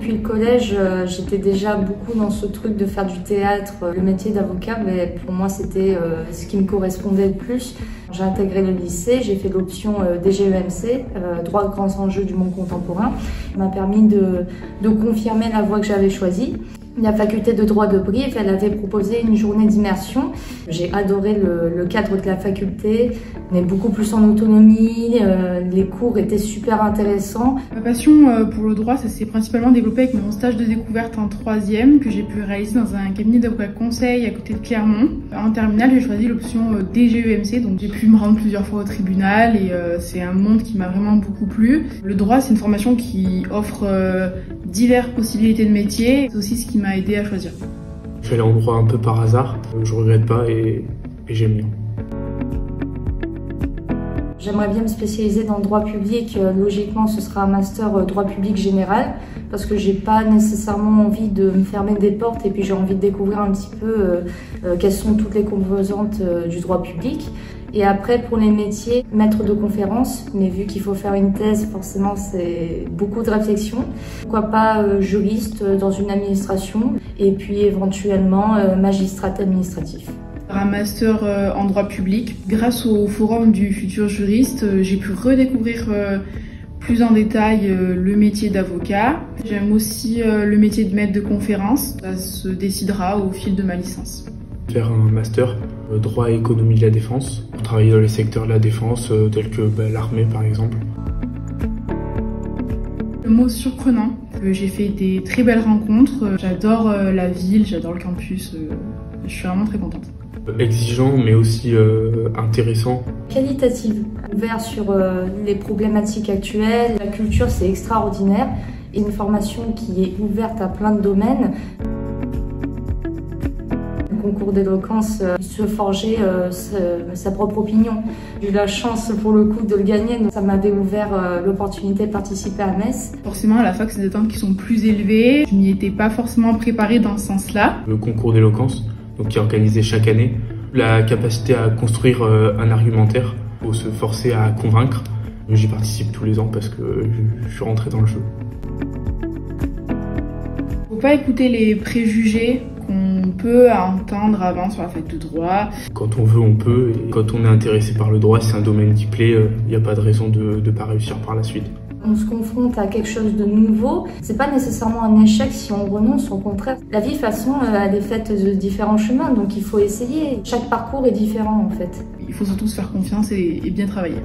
depuis le collège, j'étais déjà beaucoup dans ce truc de faire du théâtre. Le métier d'avocat, mais pour moi, c'était ce qui me correspondait le plus. J'ai intégré le lycée, j'ai fait l'option DGEMC, droit de grands enjeux du monde contemporain. Ça m'a permis de confirmer la voie que j'avais choisie. La faculté de droit de Brive, elle avait proposé une journée d'immersion. J'ai adoré le cadre de la faculté. On est beaucoup plus en autonomie, les cours étaient super intéressants. Ma passion pour le droit, ça s'est principalement développé avec mon stage de découverte en 3e que j'ai pu réaliser dans un cabinet d'avocat conseil à côté de Clermont. En terminale, j'ai choisi l'option DGEMC, donc j'ai pu me rendre plusieurs fois au tribunal et c'est un monde qui m'a vraiment beaucoup plu. Le droit, c'est une formation qui offre diverses possibilités de métiers, c'est aussi ce qui m'a aidé à choisir. Je suis allé en droit un peu par hasard, je regrette pas et j'aime bien. J'aimerais bien me spécialiser dans le droit public. Logiquement, ce sera un master droit public général parce que j'ai pas nécessairement envie de me fermer des portes et puis j'ai envie de découvrir un petit peu quelles sont toutes les composantes du droit public. Et après, pour les métiers, maître de conférence, mais vu qu'il faut faire une thèse, forcément, c'est beaucoup de réflexion. Pourquoi pas juriste dans une administration et puis éventuellement magistrat administratif. Un master en droit public. Grâce au forum du futur juriste, j'ai pu redécouvrir plus en détail le métier d'avocat. J'aime aussi le métier de maître de conférence. Ça se décidera au fil de ma licence. Faire un master droit et économie de la défense pour travailler dans les secteurs de la défense tels que l'armée par exemple. Le mot surprenant. J'ai fait des très belles rencontres. J'adore la ville, j'adore le campus. Je suis vraiment très contente. Exigeant mais aussi intéressant. Qualitative, ouvert sur les problématiques actuelles. La culture, c'est extraordinaire. Une formation qui est ouverte à plein de domaines. Le concours d'éloquence, se forger sa propre opinion. J'ai eu la chance pour le coup de le gagner, donc ça m'avait ouvert l'opportunité de participer à Metz. Forcément, à la fac, c'est des attentes qui sont plus élevées. Je m'y étais pas forcément préparée dans ce sens-là. Le concours d'éloquence, donc qui est organisé chaque année, la capacité à construire un argumentaire, faut se forcer à convaincre. J'y participe tous les ans parce que je suis rentré dans le jeu. Faut pas écouter les préjugés qu'on peut entendre avant sur la fac de droit. Quand on veut, on peut, et quand on est intéressé par le droit, c'est un domaine qui plaît, il n'y a pas de raison de ne pas réussir par la suite. On se confronte à quelque chose de nouveau. C'est pas nécessairement un échec si on renonce, au contraire. La vie, de toute façon, elle est faite de différents chemins, donc il faut essayer. Chaque parcours est différent, en fait. Il faut surtout se faire confiance et bien travailler.